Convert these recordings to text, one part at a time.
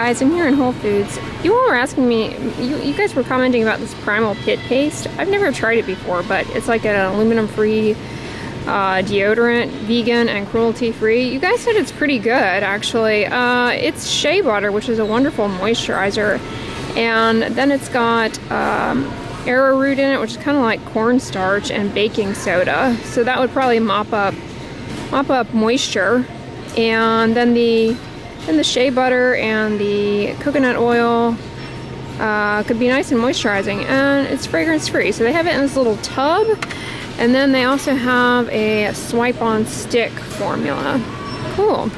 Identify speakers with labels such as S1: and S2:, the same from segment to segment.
S1: guys, I'm here in Whole Foods. You all were asking me, you guys were commenting about this Primal Pit Paste. I've never tried it before, but it's like an aluminum-free deodorant, vegan and cruelty-free. You guys said it's pretty good, actually. It's shea butter, which is a wonderful moisturizer, and then it's got arrowroot in it, which is kind of like cornstarch, and baking soda. So that would probably mop up moisture. And then the shea butter and the coconut oil could be nice and moisturizing, and it's fragrance free. So they have it in this little tub, and then they also have a swipe on stick formula. Cool.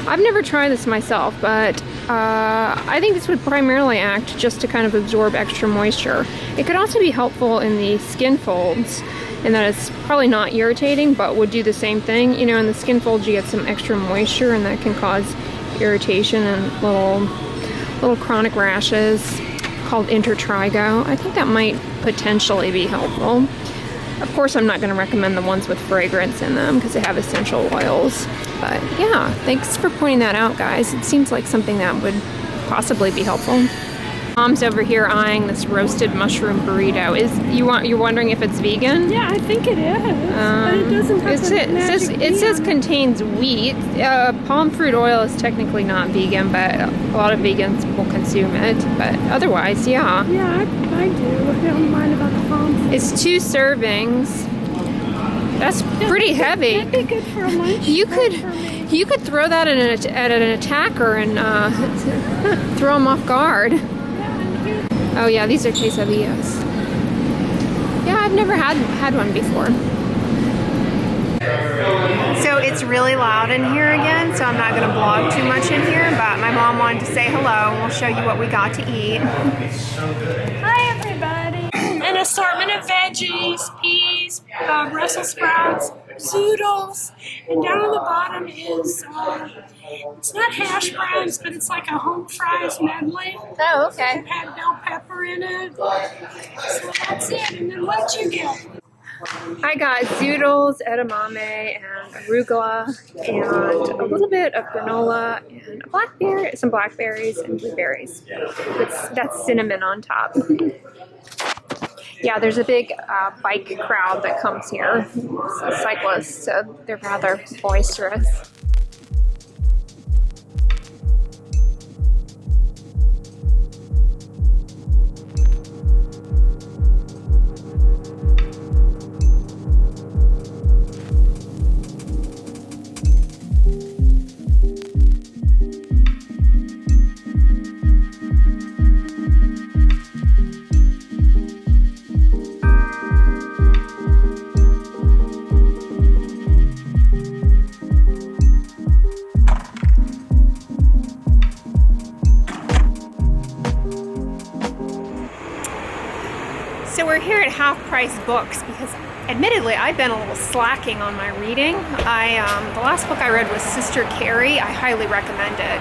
S1: I've never tried this myself, but I think this would primarily act just to kind of absorb extra moisture. It could also be helpful in the skin folds, in that it's probably not irritating, but would do the same thing. You know, in the skin folds you get some extra moisture, and that can cause irritation and little chronic rashes called intertrigo. I think that might potentially be helpful. Of course, I'm not going to recommend the ones with fragrance in them because they have essential oils. But yeah, thanks for pointing that out, guys. It seems like something that would possibly be helpful. Mom's over here eyeing this roasted mushroom burrito. You're wondering if it's vegan?
S2: Yeah, I think it is. But it doesn't have
S1: it says contains wheat. Palm fruit oil is technically not vegan, but a lot of vegans will consume it. But otherwise, yeah.
S2: Yeah, I do. I don't mind about the palm fruit.
S1: It's 2 servings. That's pretty heavy.
S2: That'd be good for a lunch.
S1: You could throw that at an attacker and throw him off guard. Oh yeah, these are quesadillas. Yeah, I've never had one before. So it's really loud in here again, so I'm not going to vlog too much in here, but my mom wanted to say hello, and we'll show you what we got to eat.
S2: Hi everybody. An assortment of veggies, peas, Brussels sprouts, zoodles, and down on the bottom is, it's not hash browns, but it's like a home fries medley.
S1: Oh, okay.
S2: It had bell pepper in it. So that's it. And then what'd you get?
S1: I got zoodles, edamame, and arugula, and a little bit of granola, and a blackberry, some blackberries, and blueberries. That's cinnamon on top. Yeah, there's a big bike crowd that comes here. It's cyclists, so they're rather boisterous. So we're here at Half Price Books because, admittedly, I've been a little slacking on my reading. The last book I read was Sister Carrie. I highly recommend it.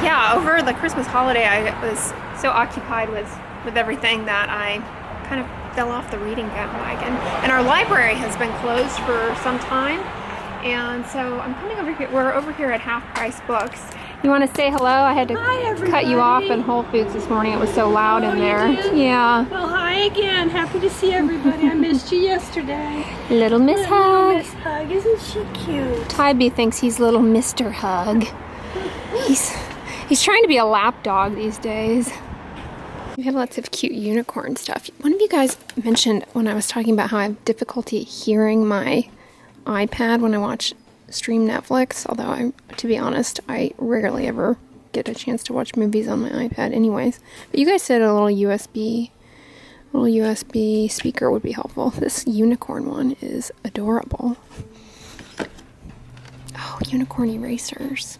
S1: Yeah, over the Christmas holiday, I was so occupied with everything that I kind of fell off the reading bandwagon. And our library has been closed for some time, and so I'm coming over here. We're over here at Half Price Books. You want to say hello? I had to cut you off in Whole Foods this morning. It was so loud in there. Yeah.
S2: Well, hi again. Happy to see everybody. I missed you yesterday.
S1: Little Miss Hug.
S2: Miss Hug. Isn't she cute?
S1: Tybee thinks he's little Mr. Hug. He's trying to be a lap dog these days. We have lots of cute unicorn stuff. One of you guys mentioned when I was talking about how I have difficulty hearing my iPad when I stream Netflix, although to be honest, I rarely ever get a chance to watch movies on my iPad anyways. But you guys said a little USB speaker would be helpful. This unicorn one is adorable. Oh, unicorn erasers.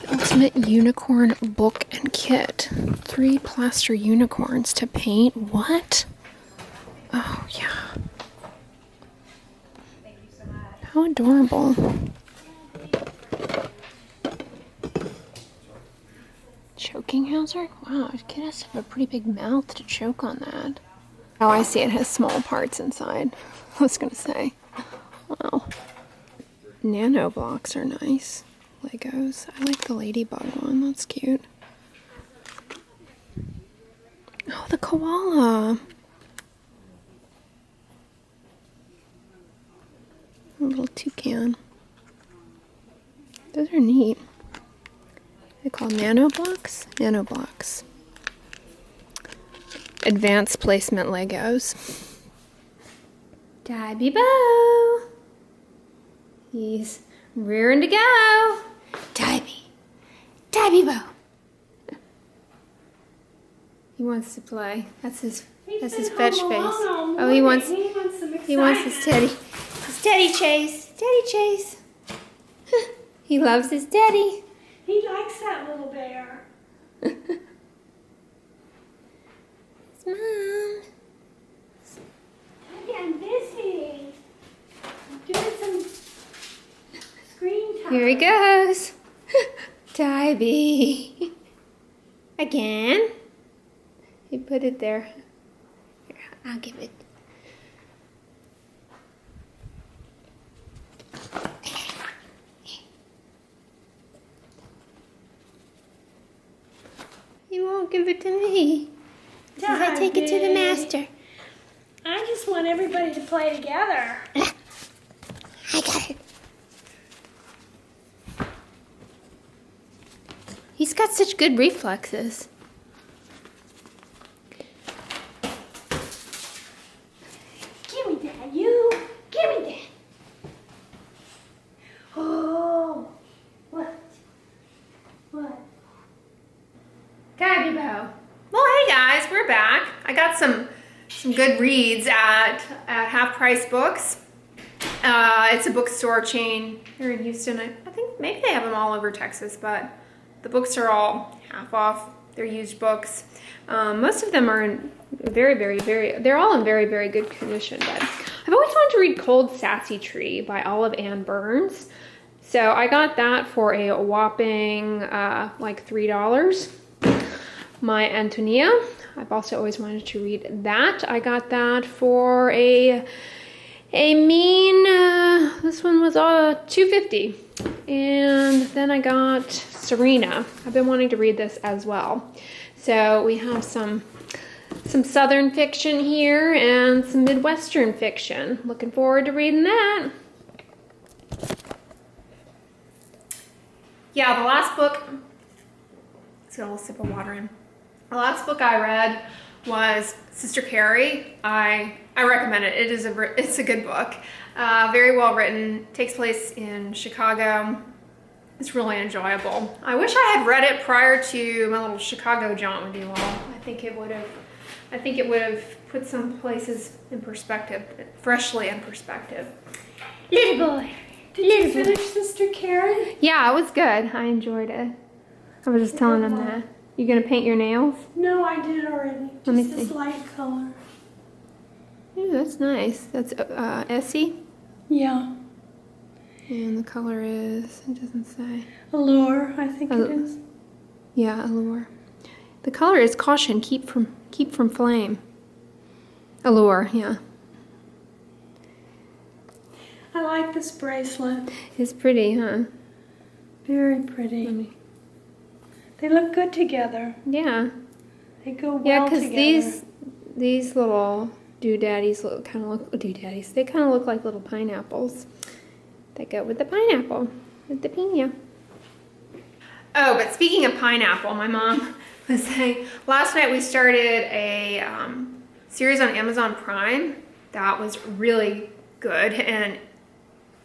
S1: The Ultimate Unicorn Book and Kit. 3 plaster unicorns to paint. What? Oh, yeah. How adorable. Choking hazard? Wow, a kid has to have a pretty big mouth to choke on that. Oh, I see, it has small parts inside. I was gonna say. Wow. Nano blocks are nice. Legos. I like the ladybug one. That's cute. Oh, the koala. A little toucan. Those are neat. They call nano blocks? Nano blocks. Advanced placement Legos. Dabby Bo. He's rearing to go. Dabby. Dabby Bo. He wants to play. That's his fetch face. Oh, he wants his teddy chase. Teddy chase. He loves his teddy.
S2: He likes that little bear.
S1: Mom.
S2: Daddy, I'm busy. I'm doing some screen time.
S1: Here he goes. Dabby. Again. He put it there. Here, I'll give it. You won't give it to me. Says I take it to the master.
S2: I just want everybody to play together.
S1: I got it. He's got such good reflexes.
S2: Give me that, you. Give me that. Oh, what? What?
S1: Dabby Bo. Well, hey guys, we're back. I got some good reads at Half Price Books. It's a bookstore chain here in Houston. I think maybe they have them all over Texas, but the books are all half off. They're used books. Most of them are in they're all in very, very good condition. But I've always wanted to read Cold Sassy Tree by Olive Ann Burns. So I got that for a whopping like $3. My Antonia. I've also always wanted to read that. I got that for a mean, this one was $2.50. And then I got Serena. I've been wanting to read this as well. So we have some Southern fiction here and some Midwestern fiction. Looking forward to reading that. Yeah, the last book, let's get a little sip of water in. The last book I read was Sister Carrie. I recommend it. It's a good book. Very well written. Takes place in Chicago. It's really enjoyable. I wish I had read it prior to my little Chicago jaunt with you all. I think it would have put some places in perspective, freshly in perspective.
S2: Little boy, did you finish Sister Carrie?
S1: Yeah, it was good. I enjoyed it. I was just telling them that. You gonna paint your nails?
S2: No, I did already.
S1: Let me
S2: Just this
S1: see.
S2: light color.
S1: Ooh, that's nice. That's Essie.
S2: Yeah.
S1: And the color is, it doesn't say.
S2: Allure, I think it is.
S1: Yeah, Allure. The color is Caution, keep from flame. Allure, yeah.
S2: I like this bracelet.
S1: It's pretty, huh?
S2: Very pretty. They look good together.
S1: Yeah.
S2: They go well
S1: Yeah, because
S2: together.
S1: these little doodaddies they kind of look like little pineapples. They go with the pineapple, with the pina. Oh, but speaking of pineapple, my mom was saying, last night we started a series on Amazon Prime that was really good and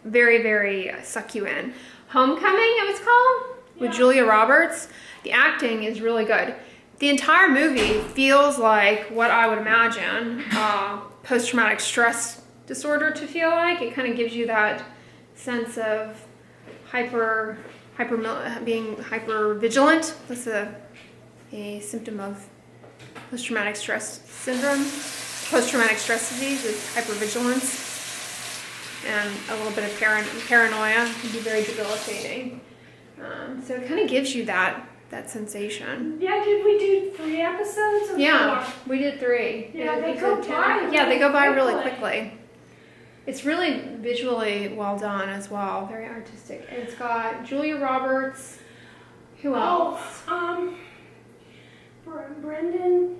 S1: very, very suck you in. Homecoming, it was called, with Julia Roberts. The acting is really good. The entire movie feels like what I would imagine post-traumatic stress disorder to feel like. It kind of gives you that sense of being hyper vigilant. That's a symptom of post-traumatic stress syndrome. Post-traumatic stress disease is hypervigilance, and a little bit of paranoia can be very debilitating. So it kind of gives you that sensation.
S2: Yeah, did we do 3 episodes? Or
S1: Yeah,
S2: 4?
S1: we did 3.
S2: Yeah, they go by.
S1: Yeah, they go by really quickly. It's really visually well done as well. Very artistic. It's got Julia Roberts. Who else?
S2: Brendan.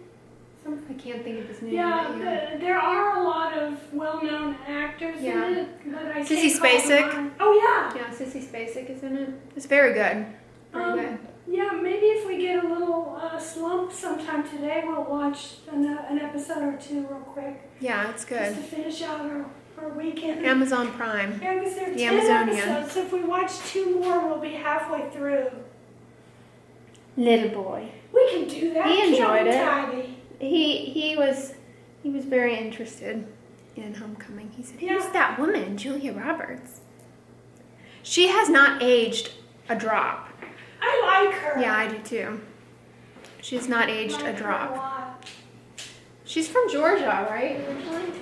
S1: I can't think of his name.
S2: Yeah, there are a lot of well-known actors in it, but I
S1: Sissy
S2: can't call them
S1: Spacek.
S2: on. Oh yeah.
S1: Yeah, Sissy Spacek is in it. It's very good. Very good.
S2: Yeah, maybe if we get a little slump sometime today, we'll watch an episode or two real quick.
S1: Yeah, it's good.
S2: Just to finish out our weekend.
S1: Amazon Prime.
S2: Yeah, because there are
S1: The
S2: 10
S1: Amazonian.
S2: episodes, so if we watch 2 more, we'll be halfway through.
S1: Little boy.
S2: We can do that.
S1: He enjoyed it.
S2: Tabby?
S1: He was very interested in Homecoming. He said, "Who's that woman, Julia Roberts? She has not aged a drop."
S2: I like her.
S1: Yeah, I do too. She has not aged a drop.
S2: Her a lot.
S1: She's from Georgia, right?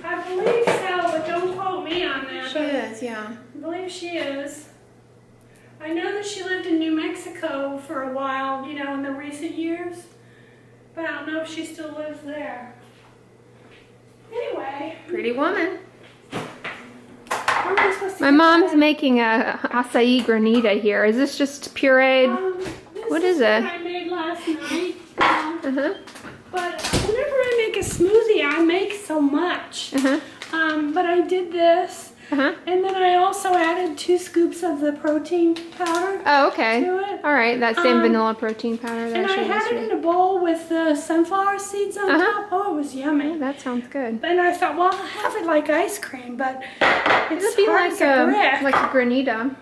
S2: I believe so, but don't quote me on that.
S1: She is, yeah.
S2: I believe she is. I know that she lived in New Mexico for a while, in the recent years. But I don't know if she still lives there. Anyway.
S1: Pretty woman.
S2: Where am I supposed to
S1: My
S2: get
S1: mom's
S2: that?
S1: making a acai granita here. Is this just pureed? What is it?
S2: What I made last night.
S1: Uh-huh.
S2: But whenever I make a smoothie, I make so much.
S1: Uh-huh.
S2: But I did this.
S1: Uh-huh.
S2: And then I also added 2 scoops of the protein powder
S1: Oh, okay.
S2: to it.
S1: All right, that same vanilla protein powder that
S2: And
S1: I
S2: I
S1: showed
S2: had it
S1: yesterday.
S2: in a bowl with the sunflower seeds on
S1: Uh-huh.
S2: top. Oh, it was yummy.
S1: Oh, that sounds good.
S2: And I thought, well, I'll have it like ice cream, but it's
S1: It'll be
S2: hard
S1: like
S2: as a brick.
S1: like a granita.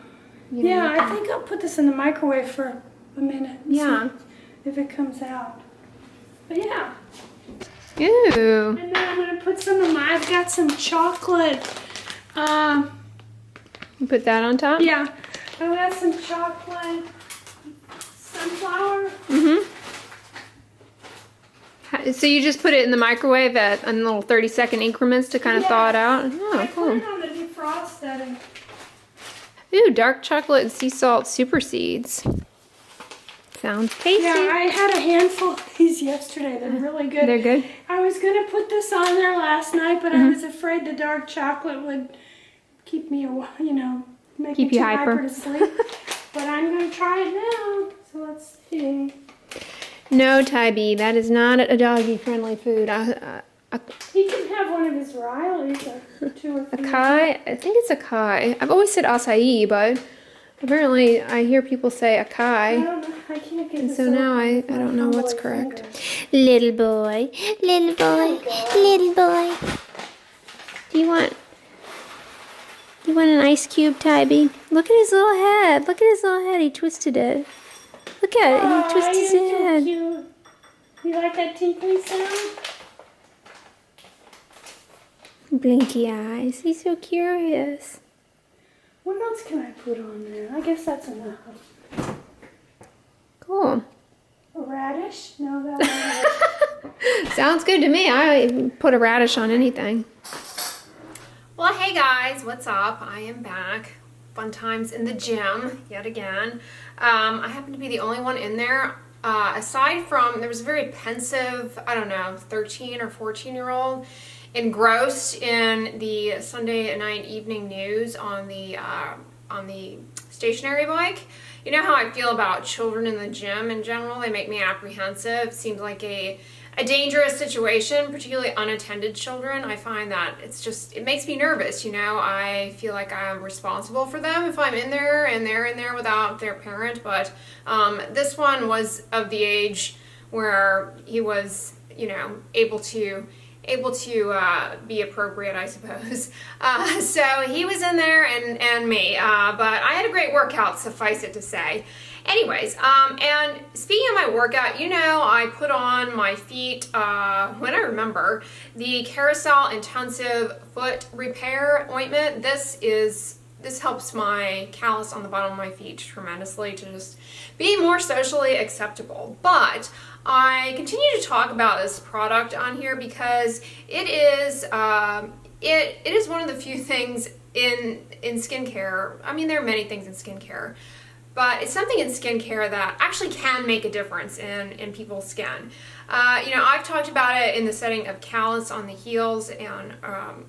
S1: You know,
S2: Yeah, I think I'll put this in the microwave for a minute. And
S1: Yeah.
S2: see if it comes out. But yeah.
S1: Ooh.
S2: And then I'm gonna put I've got some chocolate.
S1: You put that on top?
S2: Yeah. I've got some chocolate sunflower.
S1: Mm-hmm. So you just put it in the microwave in little 30-second increments to kind of thaw it out? Oh,
S2: I put
S1: cool.
S2: it on the defrost setting.
S1: Ooh, dark chocolate and sea salt super seeds. Sounds tasty.
S2: Yeah, I had a handful of these yesterday. They're really good.
S1: They're good?
S2: I was going to put this on there last night, but I was afraid the dark chocolate would keep me, make
S1: Keep
S2: me
S1: you
S2: too
S1: hyper.
S2: to sleep. But I'm going to try it now. So let's see.
S1: No, Tybee, that is not a doggy-friendly food.
S2: He can have one of his Rileys or 2 or 3.
S1: Acai? I think it's acai. I've always said acai, but apparently I hear people say
S2: I
S1: acai.
S2: don't know. I can't get
S1: And
S2: this
S1: so now
S2: open
S1: I
S2: with my
S1: don't know what's
S2: humble
S1: correct.
S2: finger.
S1: Little boy, little boy, little boy. Do you want an ice cube, Tybee? Look at his little head. Look at his little head. He twisted it. Look at it. He twisted his
S2: you're so
S1: head.
S2: cute. You like that tinkly sound?
S1: Blinky eyes. He's so curious.
S2: What else can I put on there? I guess that's enough.
S1: Cool.
S2: A radish? No, that radish.
S1: Sounds good to me. I put a radish on anything. Well, hey guys, what's up? I am back. Fun times in the gym yet again. I happen to be the only one in there. Aside from, there was a very pensive, 13 or 14-year-old engrossed in the Sunday night evening news on the stationary bike. You know how I feel about children in the gym in general? They make me apprehensive. It seems like a dangerous situation, particularly unattended children. I find that it makes me nervous, I feel like I'm responsible for them if I'm in there and they're in there without their parent. But this one was of the age where he was, able to be appropriate, I suppose. So he was in there and me, but I had a great workout, suffice it to say. Anyways, and speaking of my workout, I put on my feet, when I remember, the Carousel Intensive Foot Repair Ointment. This helps my callus on the bottom of my feet tremendously to just be more socially acceptable. But I continue to talk about this product on here because it is one of the few things in skincare. I mean, there are many things in skincare, but it's something in skincare that actually can make a difference in people's skin. I've talked about it in the setting of callus on the heels and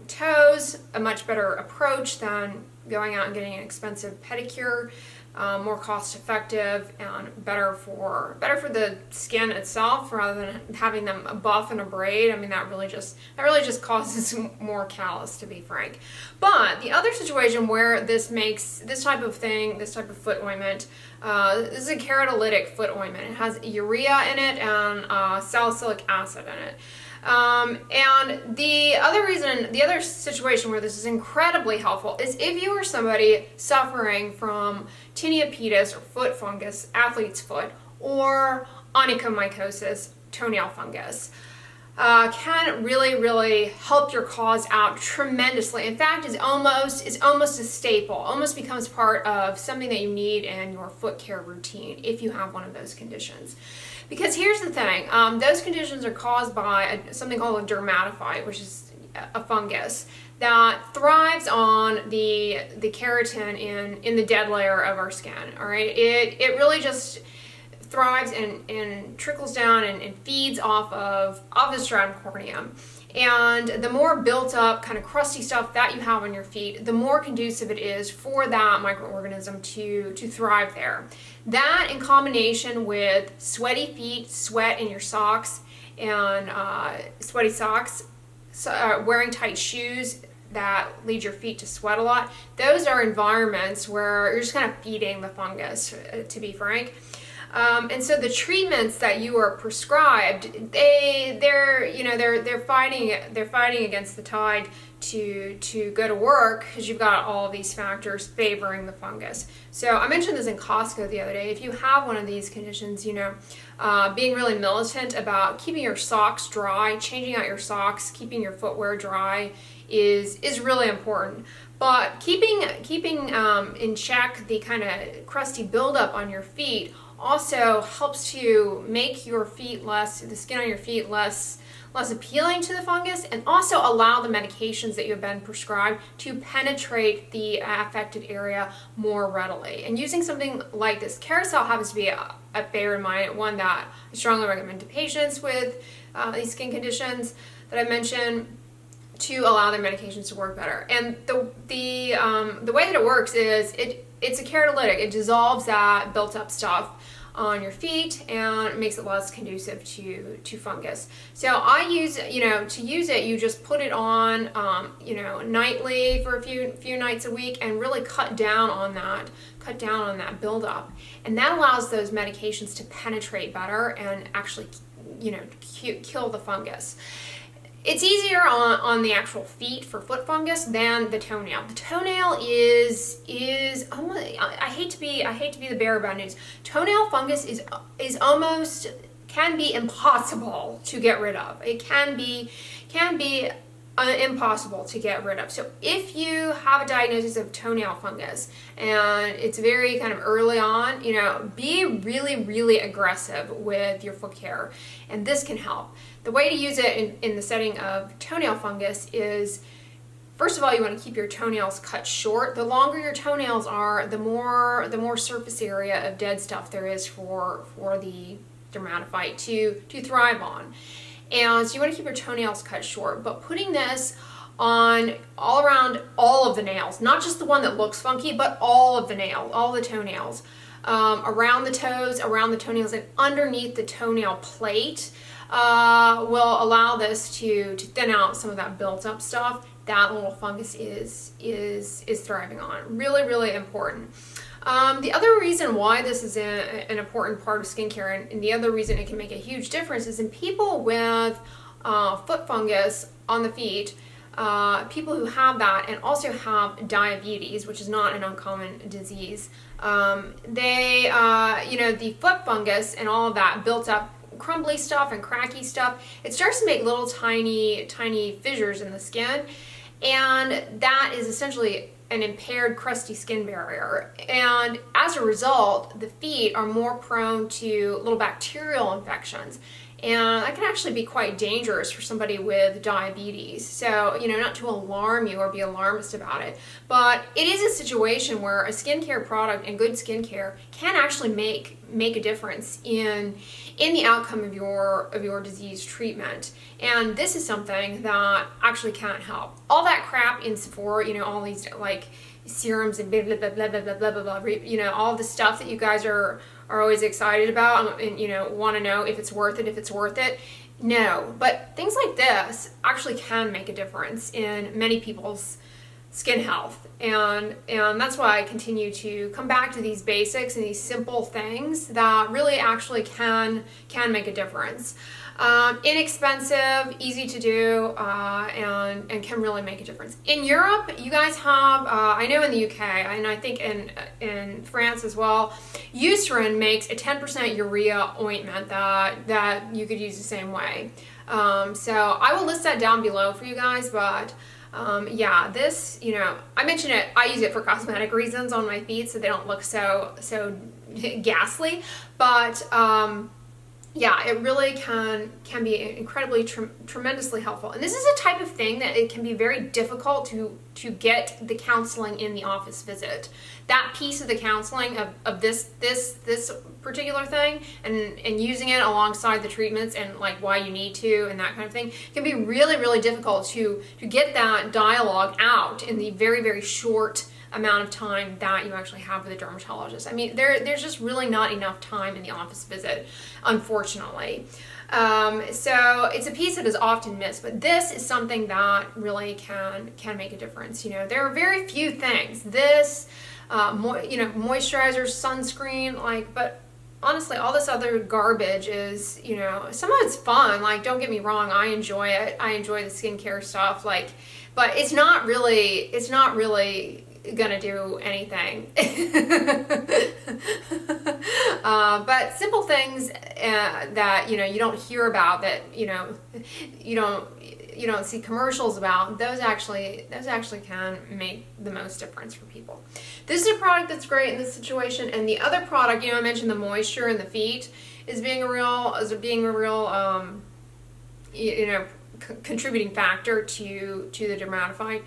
S1: toes, a much better approach than going out and getting an expensive pedicure. More cost effective and better for the skin itself rather than having them buff and abrade. I mean, that really just causes more callus, to be frank. But the other situation where this makes this type of foot ointment, this is a keratolytic foot ointment. It has urea in it and salicylic acid in it. And the other situation where this is incredibly helpful is if you are somebody suffering from tinea pedis or foot fungus, athlete's foot, or onychomycosis, toenail fungus. Can really help your cause out tremendously. In fact, is almost a staple, almost becomes part of something that you need in your foot care routine if you have one of those conditions. Because here's the thing, those conditions are caused by something called a dermatophyte, which is a fungus that thrives on the keratin in the dead layer of our skin. All right, it really just thrives and trickles down and feeds off of the stratum corneum. And the more built up kind of crusty stuff that you have on your feet, the more conducive it is for that microorganism to thrive there. That in combination with sweaty feet, sweat in your socks, and sweaty socks, wearing tight shoes that lead your feet to sweat a lot, those are environments where you're just kind of feeding the fungus, to be frank. And so the treatments that you are prescribed, they're fighting against the tide to go to work because you've got all of these factors favoring the fungus. So I mentioned this in Costco the other day. If you have one of these conditions, being really militant about keeping your socks dry, changing out your socks, keeping your footwear dry is really important. But keeping in check the kind of crusty buildup on your feet also helps to make the skin on your feet less appealing to the fungus, and also allow the medications that you've been prescribed to penetrate the affected area more readily. And using something like this, Carousel happens to be a favorite of mine, one that I strongly recommend to patients with these skin conditions that I mentioned, to allow their medications to work better. And the way that it works is it's a keratolytic. It dissolves that built up stuff on your feet and makes it less conducive to fungus. So I use, to use it, you just put it on, nightly for a few nights a week, and really cut down on that buildup. And that allows those medications to penetrate better and actually, kill the fungus. It's easier on the actual feet for foot fungus than the toenail. The toenail is almost, I hate to be the bearer of bad news. Toenail fungus is almost, can be impossible to get rid of. It can be impossible to get rid of. So if you have a diagnosis of toenail fungus and it's very kind of early on, be really aggressive with your foot care, and this can help. The way to use it in the setting of toenail fungus is, first of all, you want to keep your toenails cut short. The longer your toenails are, the more surface area of dead stuff there is for the dermatophyte to thrive on. And so you want to keep your toenails cut short, but putting this on all around all of the nails, not just the one that looks funky, but all of the nails, all the toenails, around the toes, around the toenails, and underneath the toenail plate, will allow this to thin out some of that built up stuff that little fungus is thriving on. Really important. The other reason why this is an important part of skincare, and the other reason it can make a huge difference, is in people with foot fungus on the feet, people who have that and also have diabetes, which is not an uncommon disease. The foot fungus and all of that built up crumbly stuff and cracky stuff, it starts to make little tiny fissures in the skin, and that is essentially an impaired crusty skin barrier. And as a result, the feet are more prone to little bacterial infections. And that can actually be quite dangerous for somebody with diabetes. So, you know, not to alarm you or be alarmist about it, but it is a situation where a skincare product and good skincare can actually make a difference in the outcome of your disease treatment. And this is something that actually can help. All that crap in Sephora, you know, all these like serums and blah blah blah blah blah blah blah blah, you know, all the stuff that you guys are always excited about and you know, want to know if it's worth it. No, but things like this actually can make a difference in many people's skin health, and that's why I continue to come back to these basics and these simple things that really actually can make a difference. Inexpensive, easy to do, and can really make a difference. In Europe, you guys have, I know in the UK, and I think in France as well, Eucerin makes a 10% urea ointment that you could use the same way. So I will list that down below for you guys, but yeah, this, you know, I mentioned it, I use it for cosmetic reasons on my feet so they don't look so ghastly, but yeah, it really can be incredibly tremendously helpful. And this is a type of thing that it can be very difficult to get the counseling in the office visit. That piece of the counseling of this particular thing and using it alongside the treatments and like why you need to and that kind of thing can be really difficult to get that dialogue out in the very short amount of time that you actually have with a dermatologist. I mean, there's just really not enough time in the office visit, unfortunately. So it's a piece that is often missed, but this is something that really can make a difference. You know, there are very few things. This, you know, moisturizer, sunscreen, like, but honestly, all this other garbage is, you know, some of it's fun. Like, don't get me wrong, I enjoy it. I enjoy the skincare stuff, like, but it's not really gonna do anything. But simple things that, you know, you don't hear about, that, you know, you don't see commercials about, those actually can make the most difference for people. This is a product that's great in this situation, and the other product, you know, I mentioned the moisture in the feet is being a real you know, contributing factor to the dermatophyte.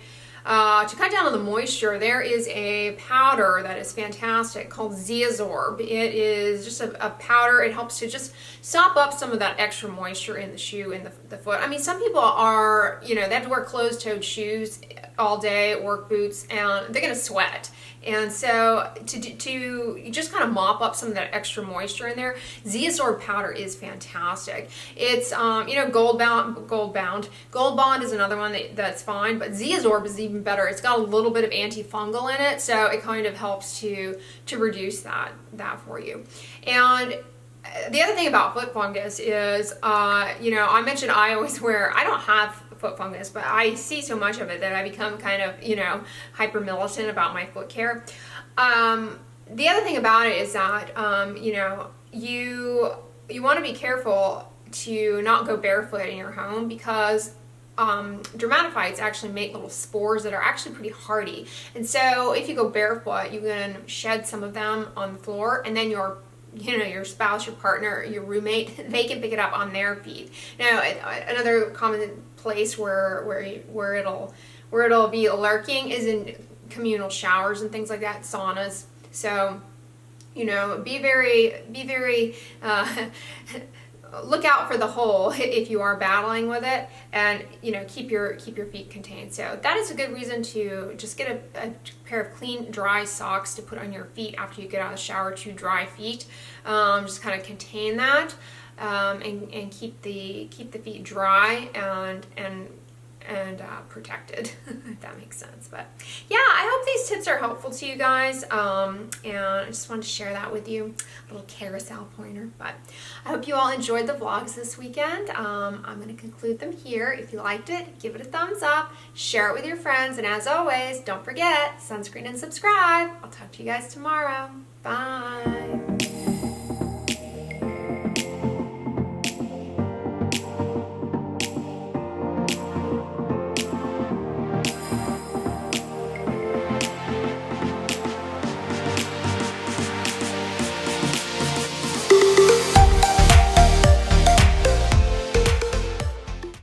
S1: To cut down on the moisture, there is a powder that is fantastic called Zeazorb. It is just a powder. It helps to just sop up some of that extra moisture in the shoe, in the foot. I mean, some people are, you know, they have to wear closed-toed shoes all day, work boots, and they're going to sweat. And so to just kind of mop up some of that extra moisture in there, Zeazorb powder is fantastic. It's, you know, Gold Bond is another one that's fine, but Zeazorb is even better. It's got a little bit of antifungal in it, so it kind of helps to reduce that for you. And the other thing about foot fungus is, you know, I mentioned I don't have foot fungus, but I see so much of it that I become kind of, you know, hyper militant about my foot care. The other thing about it is that, you know, you want to be careful to not go barefoot in your home, because dermatophytes actually make little spores that are actually pretty hardy. And so if you go barefoot, you can shed some of them on the floor, and then your spouse, your partner, your roommate, they can pick it up on their feet. Now, another common place where it'll be lurking is in communal showers and things like that, saunas. So, you know, be very look out for the hole if you are battling with it, and, you know, keep your feet contained. So that is a good reason to just get a pair of clean, dry socks to put on your feet after you get out of the shower, to dry feet. Just kind of contain that, and keep the feet dry and protected, if that makes sense. But yeah, I hope these tips are helpful to you guys, and I just wanted to share that with you, a little carousel pointer. But I hope you all enjoyed the vlogs this weekend. I'm going to conclude them here. If you liked it, give it a thumbs up, share it with your friends, and as always, don't forget, sunscreen and subscribe. I'll talk to you guys tomorrow. Bye.